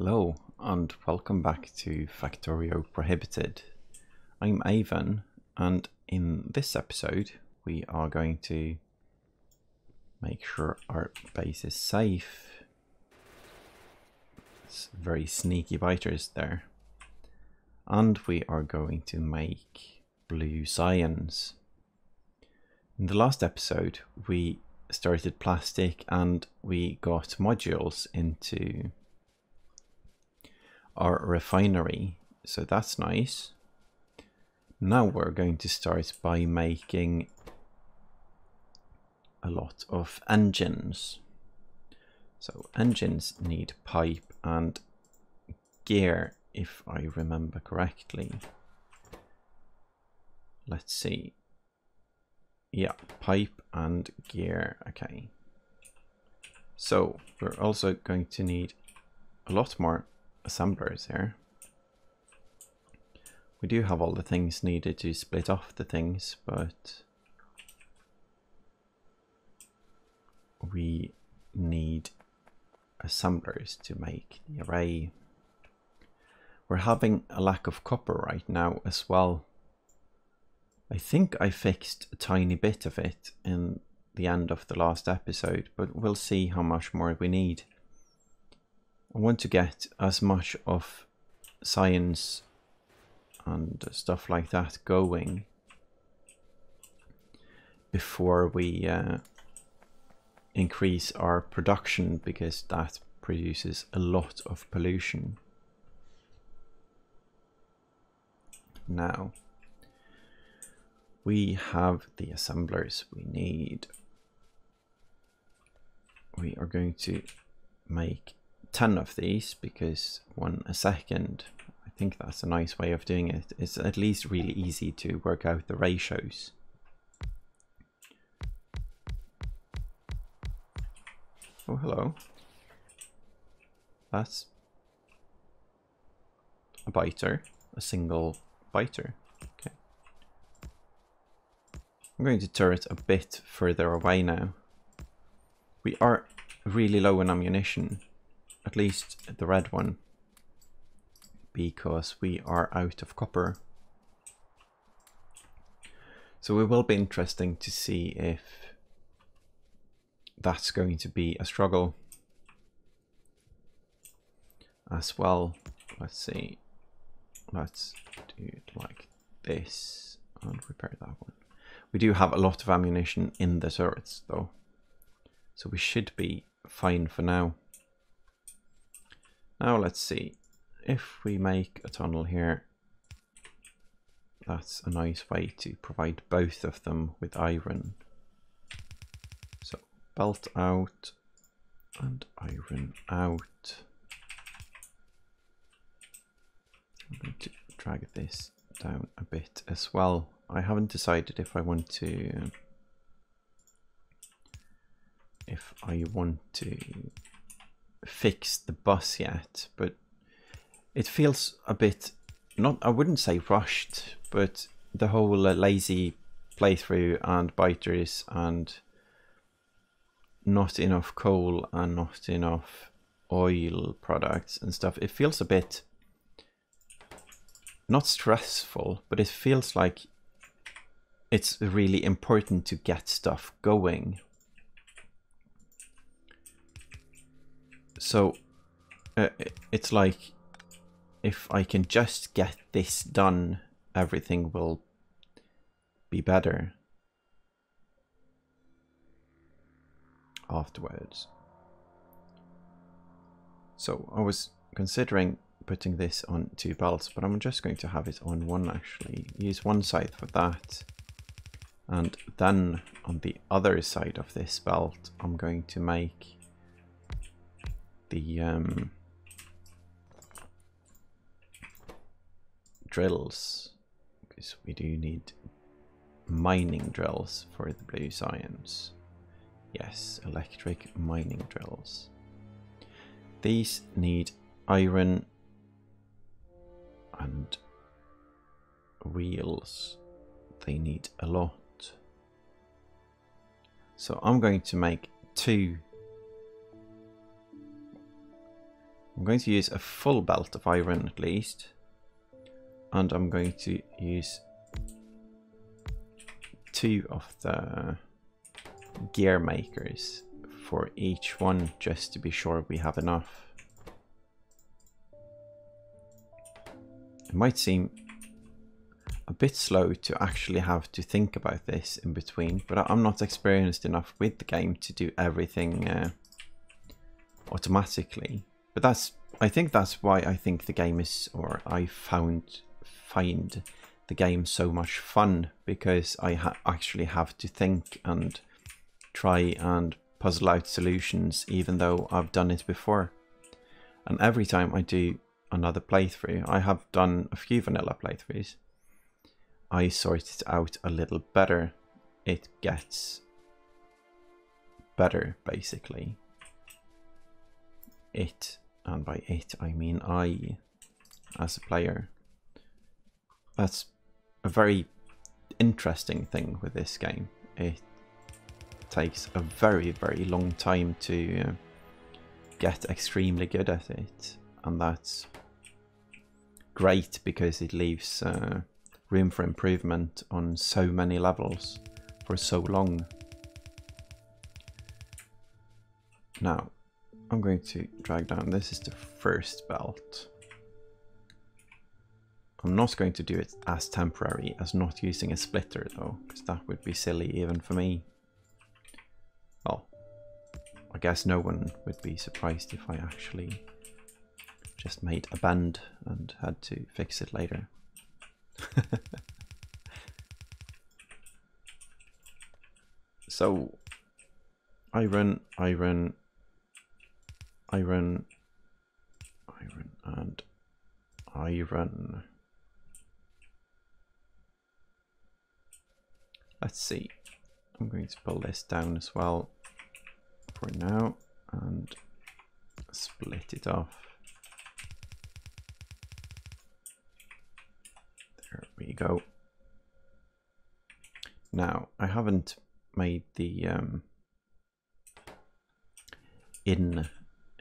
Hello and welcome back to Factorio Prohibited. I'm Avon, and in this episode we are going to make sure our base is safe. It's very sneaky biters there. And we are going to make blue science. In the last episode we started plastic and we got modules into our refinery, so that's nice. Now we're going to start by making a lot of engines. So engines need pipe and gear, if I remember correctly. Let's see. Yeah, pipe and gear, okay. So we're also going to need a lot more assemblers here. We do have all the things needed to split off the things, but we need assemblers to make the array. We're having a lack of copper right now as well. I think I fixed a tiny bit of it in the end of the last episode, but we'll see how much more we need. I want to get as much of science and stuff like that going before we increase our production, because that produces a lot of pollution. Now we have the assemblers we need. We are going to make 10 of these because 1 a second. I think that's a nice way of doing it. It's at least really easy to work out the ratios. Oh, hello. That's a biter, a single biter. Okay. I'm going to turret a bit further away now. We are really low on ammunition, at least the red one, because we are out of copper. So it will be interesting to see if that's going to be a struggle as well. Let's see. Let's do it like this and repair that one. We do have a lot of ammunition in the turrets though, so we should be fine for now. Now let's see. If we make a tunnel here, that's a nice way to provide both of them with iron. So belt out and iron out. I'm going to drag this down a bit as well. I haven't decided if I want to fix the bus yet, but it feels a bit, not, I wouldn't say rushed, but the whole lazy playthrough and biters and not enough coal and not enough oil products and stuff, it feels a bit not stressful, but it feels like it's really important to get stuff going. So it's like, if I can just get this done, everything will be better afterwards. So I was considering putting this on 2 belts, but I'm just going to have it on 1 actually. Use 1 side for that. And then on the other side of this belt, I'm going to make the drills, because we do need mining drills for the blue science. Yes, electric mining drills. These need iron and wheels. They need a lot. So I'm going to make 2 I'm going to use a full belt of iron at least. And I'm going to use 2 of the gear makers for each one, just to be sure we have enough. It might seem a bit slow to actually have to think about this in between, but I'm not experienced enough with the game to do everything automatically. But I think that's why I think the game is, or I find the game so much fun, because I actually have to think and try and puzzle out solutions, even though I've done it before. And every time I do another playthrough, I have done a few vanilla playthroughs, I sort it out a little better. It gets better, basically. And by it I mean I, as a player. That's a very interesting thing with this game. It takes a very, very long time to get extremely good at it, and that's great because it leaves room for improvement on so many levels for so long. Now I'm going to drag down, this is the first belt. I'm not going to do it as temporary as not using a splitter though, because that would be silly even for me. Well, I guess no one would be surprised if I actually just made a bend and had to fix it later. So, iron, and iron. Let's see. I'm going to pull this down as well for now and split it off. There we go. Now, I haven't made the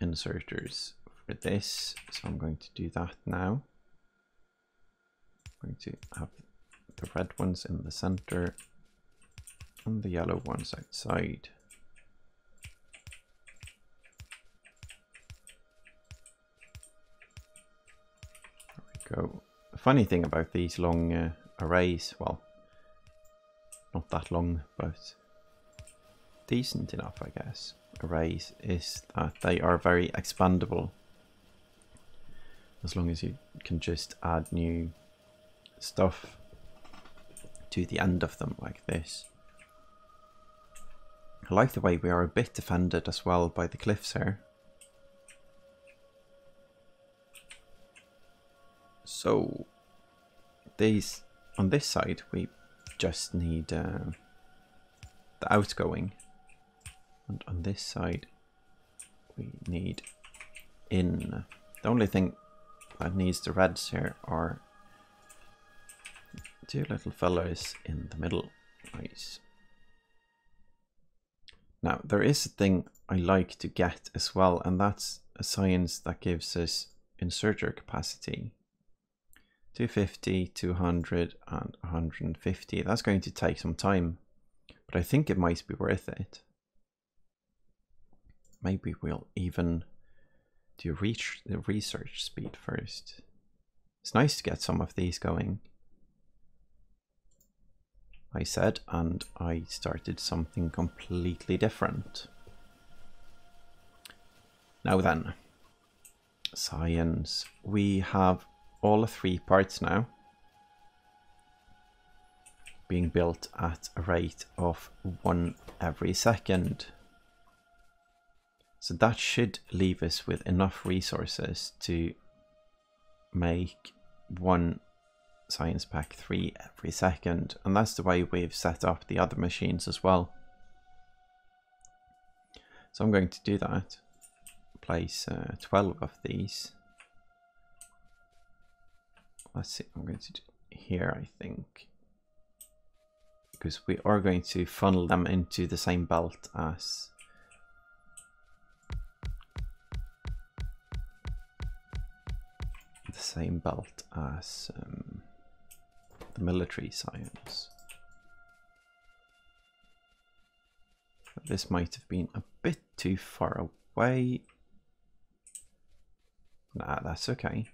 inserters for this, so I'm going to do that now. I'm going to have the red ones in the center and the yellow ones outside. There we go. The funny thing about these long arrays, well, not that long, but decent enough, I guess, arrays, is that they are very expandable. As long as you can just add new stuff to the end of them like this. I like the way we are a bit defended as well by the cliffs here. So these, on this side we just need the outgoing, and on this side we need in. The only thing that needs the reds here are 2 little fellows in the middle. Nice. Now there is a thing I like to get as well, and that's a science that gives us inserter capacity. 250, 200 and 150. That's going to take some time, but I think it might be worth it. Maybe we'll even do the research speed first. It's nice to get some of these going, I said, and I started something completely different. Now then, science. We have all 3 parts now being built at a rate of 1 every second. So that should leave us with enough resources to make 1 Science Pack 3 every second, and that's the way we've set up the other machines as well. So I'm going to do that. Place 12 of these. Let's see, I'm going to do here, I think, because we are going to funnel them into the same belt as the same belt as the military science. This might have been a bit too far away. Nah, that's okay.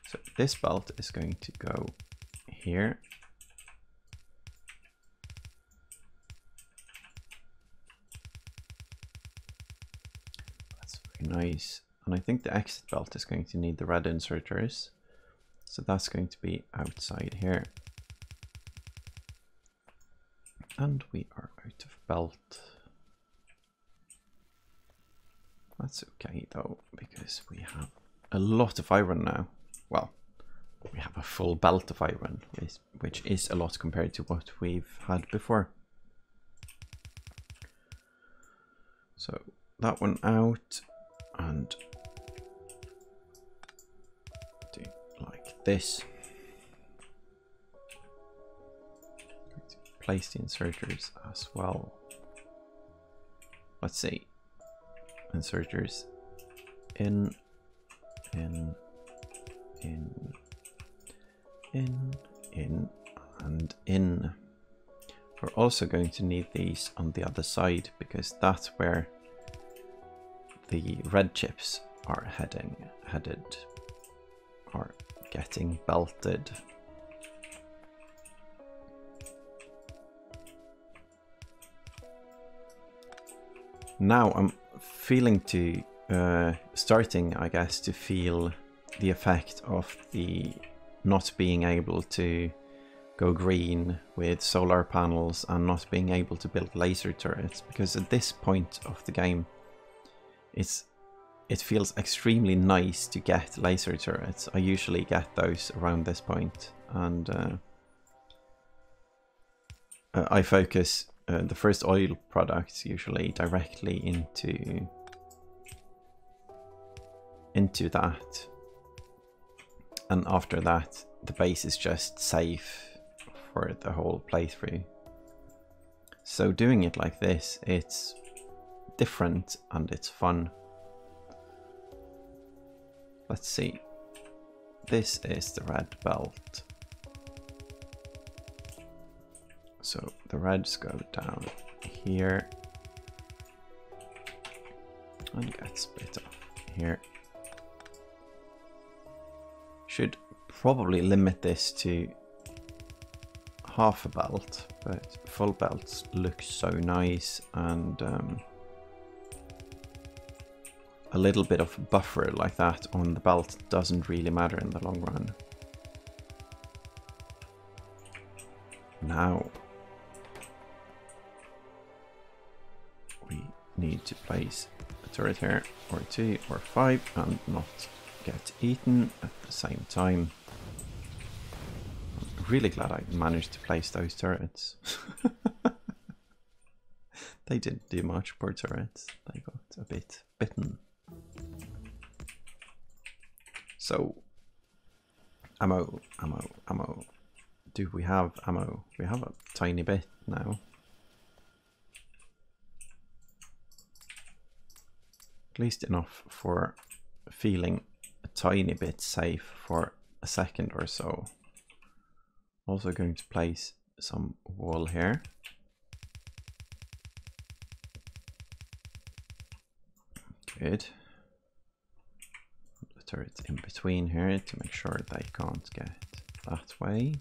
So this belt is going to go here. That's very nice. And I think the exit belt is going to need the red inserters. So that's going to be outside here. And we are out of belt. That's okay though, because we have a lot of iron now. Well, we have a full belt of iron, which is a lot compared to what we've had before. So that one out, and do like this. Place the inserters as well. Let's see. Inserters in, and in. We're also going to need these on the other side because that's where the red chips are headed or getting belted. Now I'm feeling to starting, I guess, to feel the effect of the not being able to go green with solar panels and not being able to build laser turrets, because at this point of the game it feels extremely nice to get laser turrets. I usually get those around this point, and I focus the first oil products usually directly into that, and after that the base is just safe for the whole playthrough. So doing it like this, it's different and it's fun. Let's see, this is the red belt. So the reds go down here and get split off here. Should probably limit this to half a belt, but full belts look so nice, and a little bit of buffer like that on the belt doesn't really matter in the long run. Now we need to place a turret here, or 2 or 5, and not get eaten at the same time. I'm really glad I managed to place those turrets. They didn't do much, poor turrets. They got a bit bitten. So, ammo. Do we have ammo? We have a tiny bit now. At least enough for feeling a tiny bit safe for a second or so. Also going to place some wool here. Good. The turret in between here to make sure they can't get that way.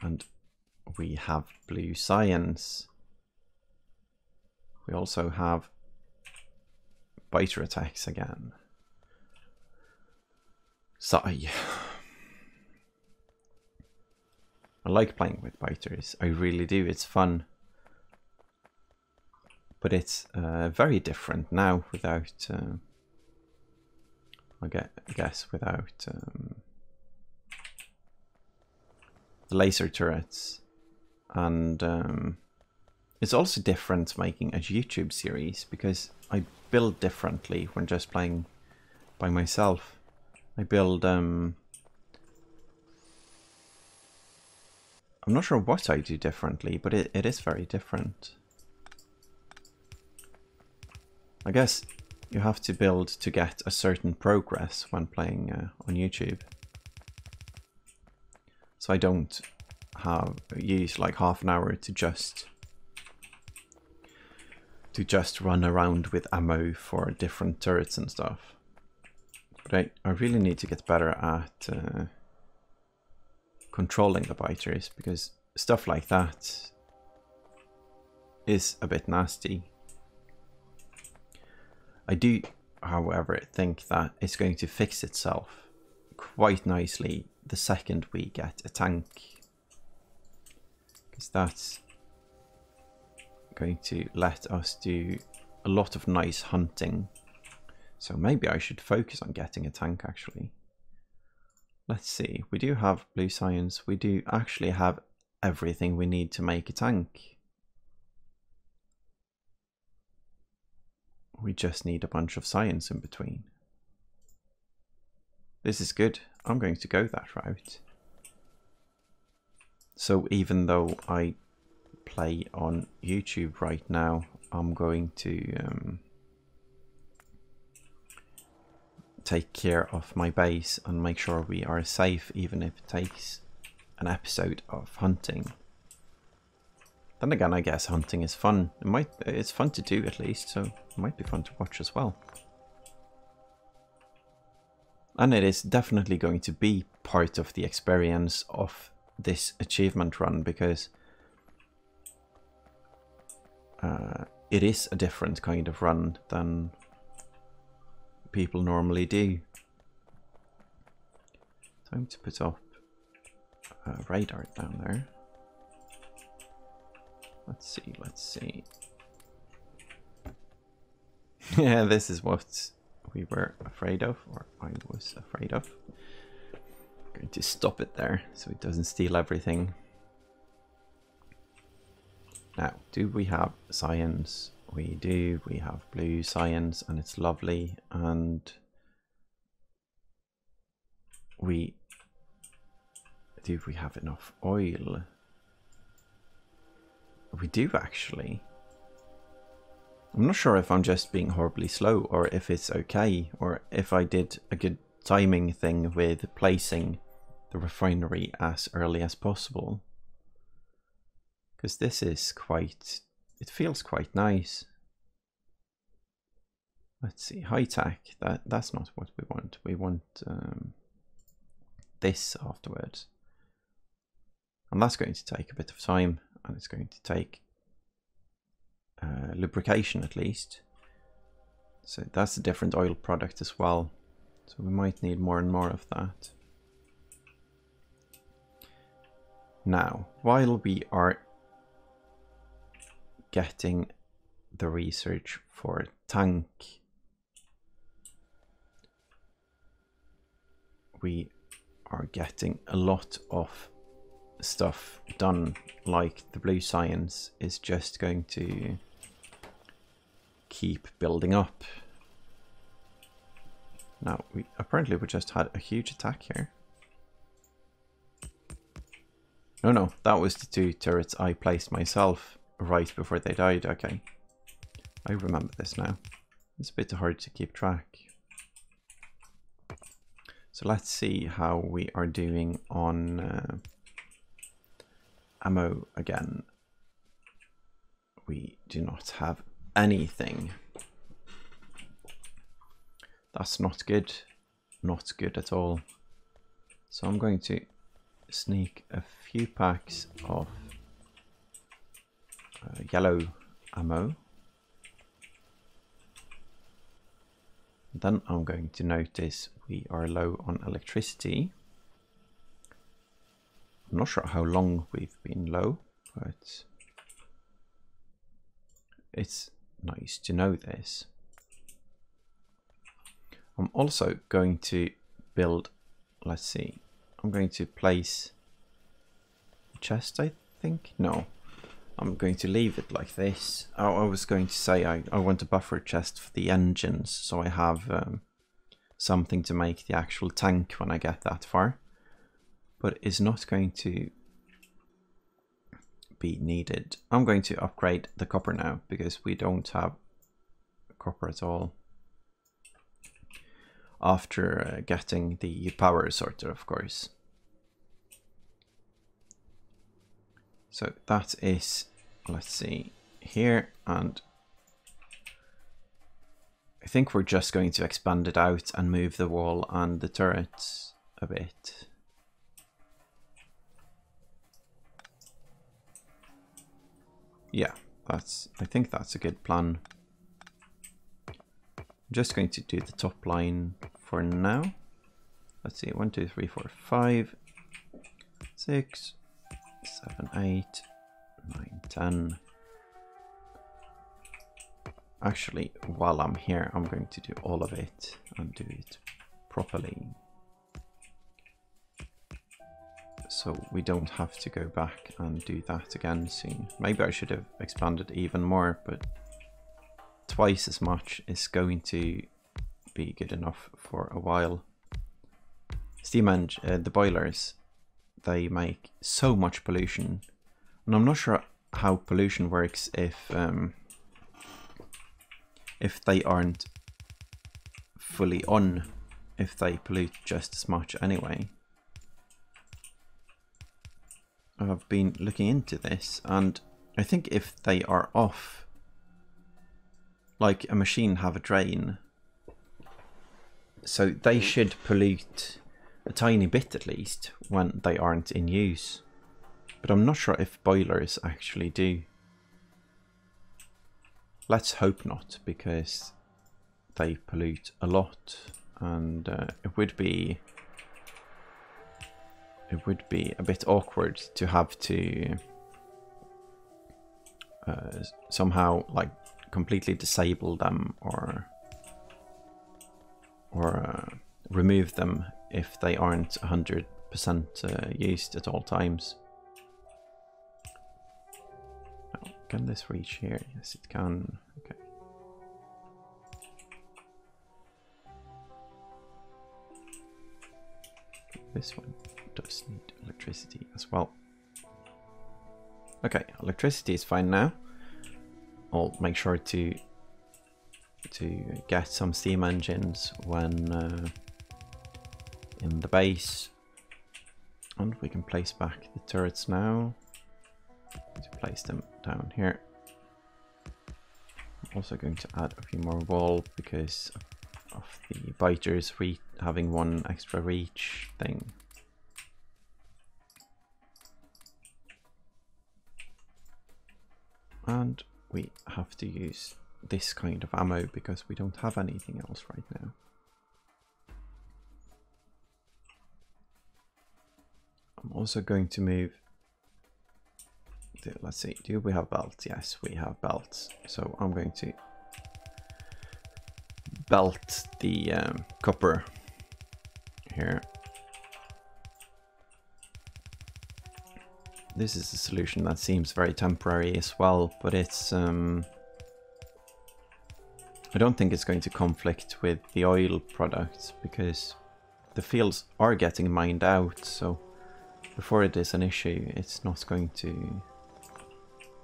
And we have blue science. We also have biter attacks again. So I like playing with biters. I really do. It's fun. But it's very different now without, I guess, without the laser turrets. And it's also different making a YouTube series because I build differently when just playing by myself. I build, I'm not sure what I do differently, but it is very different. I guess You have to build to get a certain progress when playing on YouTube. So I don't use like half an hour to just run around with ammo for different turrets and stuff. But I really need to get better at controlling the biters, because stuff like that is a bit nasty. I do, however, think that it's going to fix itself quite nicely the second we get a tank, because that's going to let us do a lot of nice hunting. So maybe I should focus on getting a tank actually. Let's see, we do have blue science, we do actually have everything we need to make a tank. We just need a bunch of science in between. This is good. I'm going to go that route. So even though I play on YouTube right now, I'm going to take care of my base and make sure we are safe, even if it takes an episode of hunting. Then again, I guess hunting is fun. It's fun to do at least, so it might be fun to watch as well. And it is definitely going to be part of the experience of this achievement run, because it is a different kind of run than people normally do. Time to put up a radar down there. Let's see. Yeah, this is what we were afraid of, or I was afraid of. I'm going to stop it there so it doesn't steal everything. Now, do we have science? We do. We have blue science, and it's lovely. And we have enough oil? We do actually. I'm not sure if I'm just being horribly slow, or if it's okay, or if I did a good timing thing with placing the refinery as early as possible. Because this is quite, it feels quite nice. Let's see, high tech, that's not what we want. We want this afterwards. And that's going to take a bit of time, and it's going to take lubrication at least. So that's a different oil product as well. So we might need more and more of that. Now, while we are getting the research for tank, we are getting a lot of stuff done, like the blue science is just going to keep building up. Now, we just had a huge attack here. No, that was the two turrets I placed myself right before they died. Okay, I remember this now. It's a bit hard to keep track. So let's see how we are doing on ammo again. We do not have anything. That's not good. Not good at all. So I'm going to sneak a few packs of yellow ammo. Then I'm going to notice we are low on electricity. I'm not sure how long we've been low, but it's nice to know this. I'm also going to build, let's see, I'm going to place a chest, I think? No, I'm going to leave it like this. Oh, I was going to say I want a buffer chest for the engines, so I have something to make the actual tank when I get that far. But it's not going to be needed. I'm going to upgrade the copper now, because we don't have copper at all. after getting the power sorted, of course. So that is, let's see, here, and I think we're just going to expand it out and move the wall and the turrets a bit. Yeah, I think that's a good plan. I'm just going to do the top line for now. Let's see, 1, 2, 3, 4, 5, 6, 7, 8, 9, 10. Actually, while I'm here, I'm going to do all of it and do it properly. So we don't have to go back and do that again soon. Maybe I should have expanded even more, but twice as much is going to be good enough for a while. Steam engine, the boilers, they make so much pollution, and I'm not sure how pollution works if they aren't fully on, if they pollute just as much anyway. I've been looking into this, and I think if they are off, like a machine have a drain, so they should pollute a tiny bit at least when they aren't in use. But I'm not sure if boilers actually do. Let's hope not, because they pollute a lot, and it would be a bit awkward to have to somehow like completely disable them or remove them if they aren't 100% used at all times. Now, can this reach here? Yes, it can. Okay. This one does need electricity as well. Okay, electricity is fine now. I'll make sure to get some steam engines when in the base, and we can place back the turrets now. To place them down here. I'm also going to add a few more wall because of the biters having one extra reach thing. And we have to use this kind of ammo because we don't have anything else right now. I'm also going to move. Let's see, do we have belts? Yes, we have belts. So I'm going to belt the copper here. This is a solution that seems very temporary as well, but it's I don't think it's going to conflict with the oil products because the fields are getting mined out, so before it is an issue, it's not going to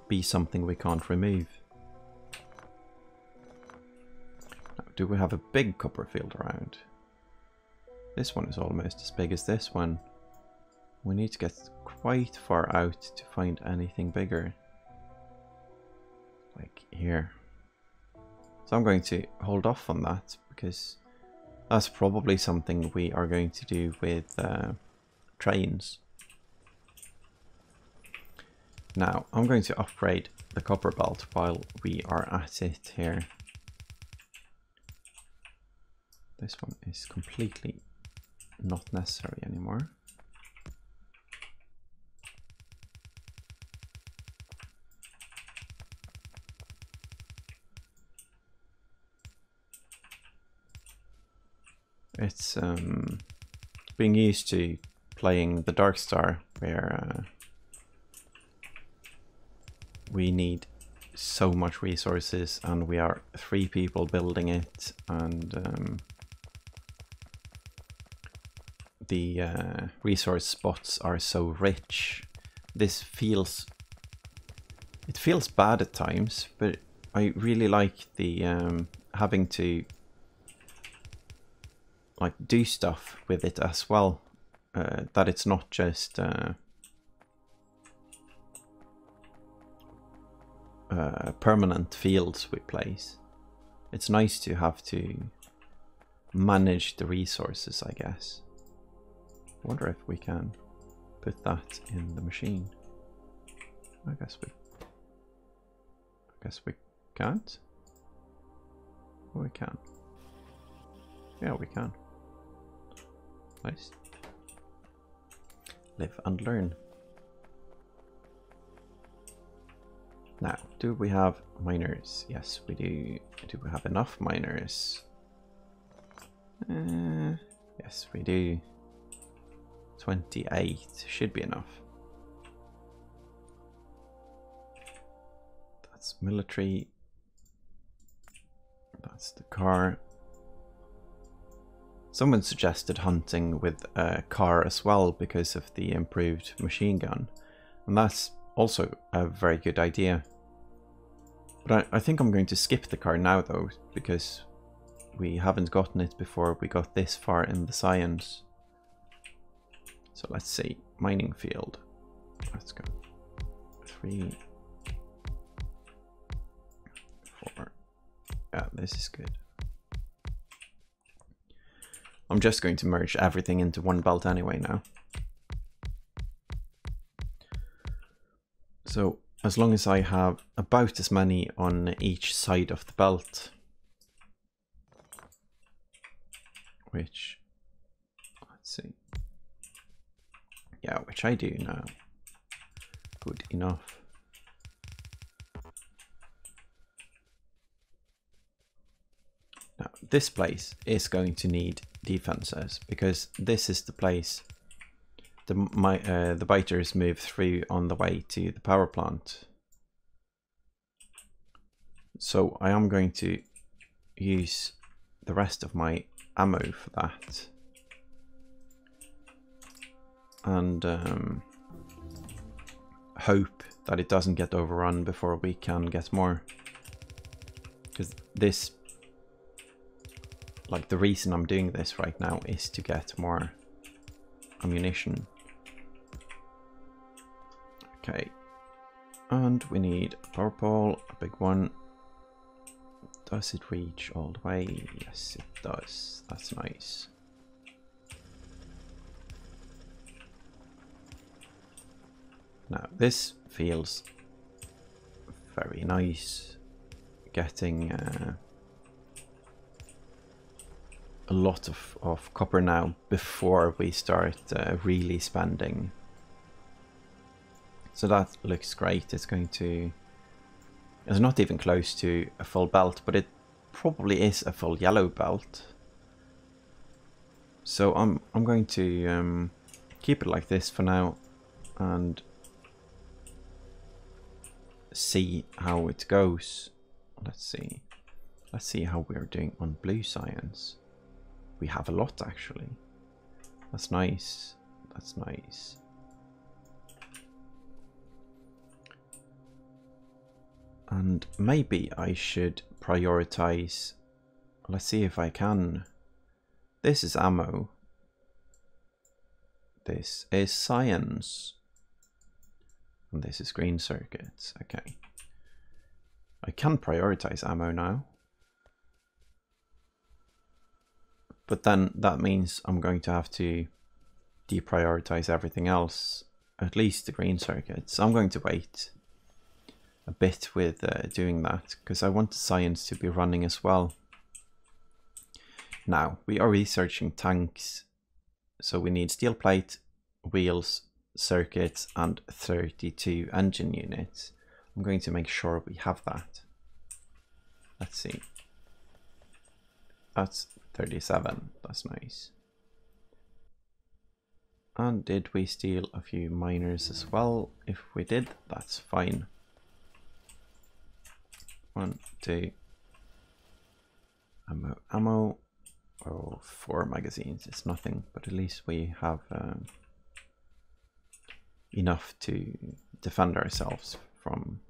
be something we can't remove. Now, do we have a big copper field around? This one is almost as big as this one. We need to get quite far out to find anything bigger. Like here. So I'm going to hold off on that because that's probably something we are going to do with trains. Now, I'm going to upgrade the copper belt while we are at it here. This one is completely not necessary anymore. It's being used to playing the Darkstar, where we need so much resources and we are 3 people building it, and the resource spots are so rich. It feels bad at times, but I really like the having to like do stuff with it as well. That it's not just permanent fields we place. It's nice to have to manage the resources, I guess. I wonder if we can put that in the machine. I guess we can't. Oh, we can. Yeah, we can. Nice. Live and learn. Now, do we have miners? Yes, we do. Do we have enough miners? Yes, we do. 28 should be enough. That's military. That's the car. Someone suggested hunting with a car as well because of the improved machine gun. And that's also a very good idea. But I think I'm going to skip the car now though, because we haven't gotten it before we got this far in the science. So let's see, mining field. Let's go. 3, 4. Yeah, this is good. I'm just going to merge everything into one belt anyway now. So as long as I have about as many on each side of the belt, which, let's see, yeah, which I do now, good enough. Now this place is going to need defenses because this is the place the biters move through on the way to the power plant. So I am going to use the rest of my ammo for that. And hope that it doesn't get overrun before we can get more. Because this, like the reason I'm doing this right now is to get more ammunition. Okay, and we need a power pole, a big one. Does it reach all the way? Yes, it does. That's nice. Now, this feels very nice. Getting a lot of copper now before we start really spending. So that looks great. It's going to... It's not even close to a full belt, but it probably is a full yellow belt. So I'm going to keep it like this for now and see how it goes. Let's see how we're doing on blue science. We have a lot actually. That's nice. That's nice. And maybe I should prioritize. Let's see if I can. This is ammo. This is science. And this is green circuits. Okay. I can prioritize ammo now. But then that means I'm going to have to deprioritize everything else. At least the green circuits. I'm going to wait a bit with doing that, because I want the science to be running as well. Now, we are researching tanks, so we need steel plate, wheels, circuits, and 32 engine units. I'm going to make sure we have that. Let's see. That's 37, that's nice. And did we steal a few miners as well? If we did, that's fine. 1, 2, ammo. Oh, 4 magazines. It's nothing, but at least we have enough to defend ourselves from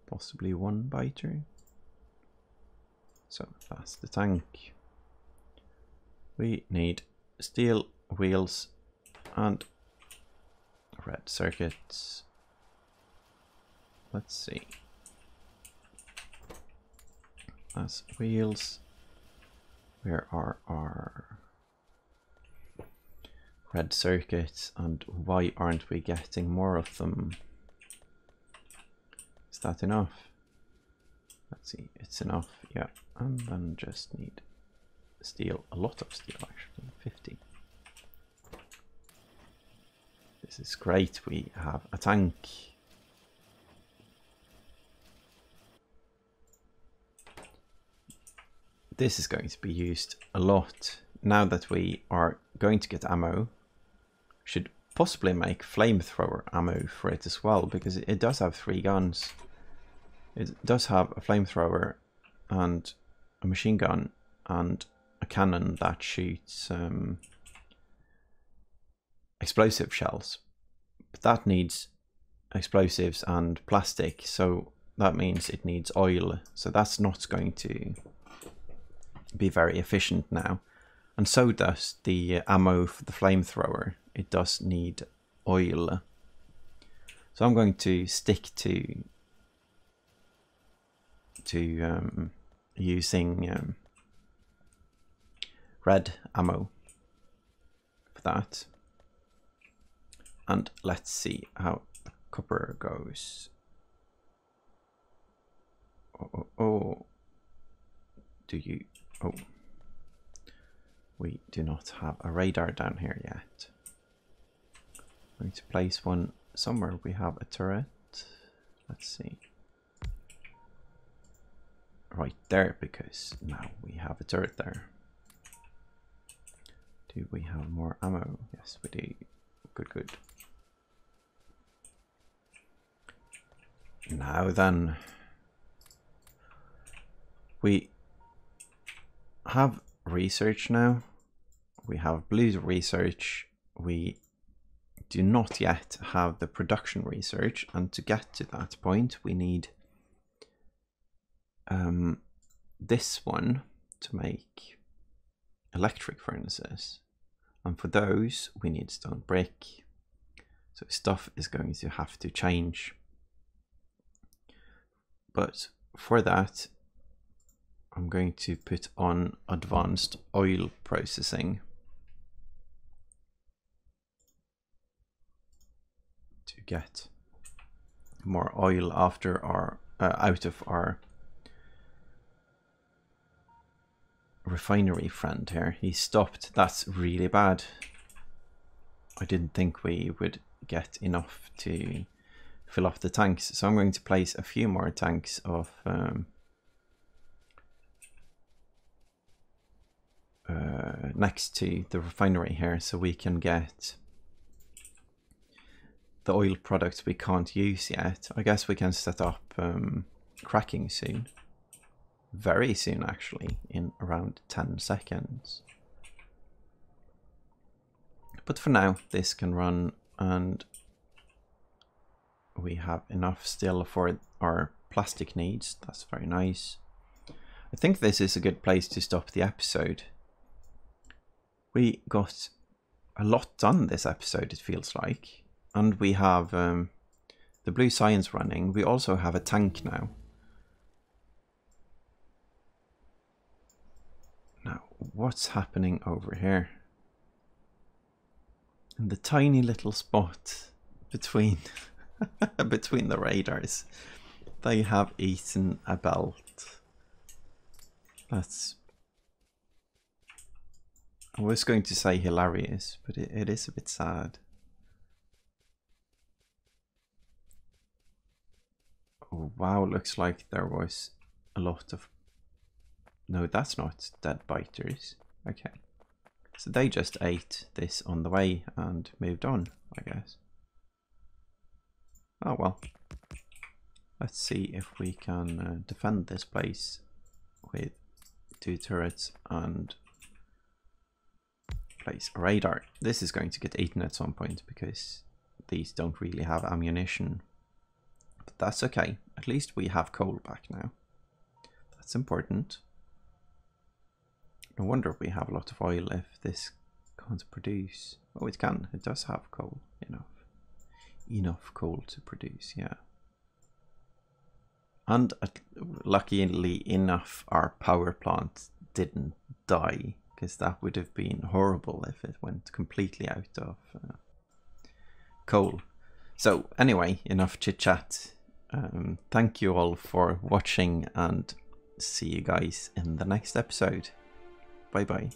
possibly one biter. So that's the tank. We need steel wheels and red circuits. Let's see. As wheels, where are our red circuits and why aren't we getting more of them? Is that enough? Let's see, it's enough, yeah. And then just need steel, a lot of steel actually, 50. This is great, we have a tank. This is going to be used a lot. Now that we are going to get ammo, should possibly make flamethrower ammo for it as well, because it does have 3 guns. It does have a flamethrower and a machine gun and a cannon that shoots explosive shells. But that needs explosives and plastic, so that means it needs oil. So that's not going to be very efficient now. And so does the ammo for the flamethrower. It does need oil. So I'm going to stick to using red ammo for that. And let's see how the copper goes. Oh. Do you... Oh. We do not have a radar down here yet. I'm going to place one somewhere we have a turret. Let's see. Right there, because now we have a turret there. Do we have more ammo? Yes, we do. Good. Now then, we have research now. We have blue research. We do not yet have the production research, and to get to that point we need this one to make electric furnaces, and for those we need stone brick. So stuff is going to have to change, but for that I'm going to put on advanced oil processing to get more oil after our out of our refinery friend here. He stopped. That's really bad. I didn't think we would get enough to fill up the tanks, so I'm going to place a few more tanks of next to the refinery here, so we can get the oil products we can't use yet. I guess we can set up cracking soon. Very soon, actually, in around 10 seconds. But for now, this can run, and we have enough still for our plastic needs. That's very nice. I think this is a good place to stop the episode. We got a lot done this episode, it feels like. And we have the blue science running. We also have a tank now. Now, what's happening over here? In the tiny little spot between between the radars, they have eaten a belt. That's... I was going to say hilarious, but it is a bit sad. Oh wow, looks like there was a lot of... No, that's not dead biters. Okay. So they just ate this on the way and moved on, I guess. Oh well. Let's see if we can defend this place with 2 turrets and place a radar. This is going to get eaten at some point because these don't really have ammunition. But that's okay. At least we have coal back now. That's important. No wonder we have a lot of oil if this can't produce. Oh, it can. It does have coal. Enough coal to produce, yeah. And luckily enough, our power plant didn't die, because that would have been horrible if it went completely out of coal. So anyway, enough chit chat. Thank you all for watching, and see you guys in the next episode. Bye bye.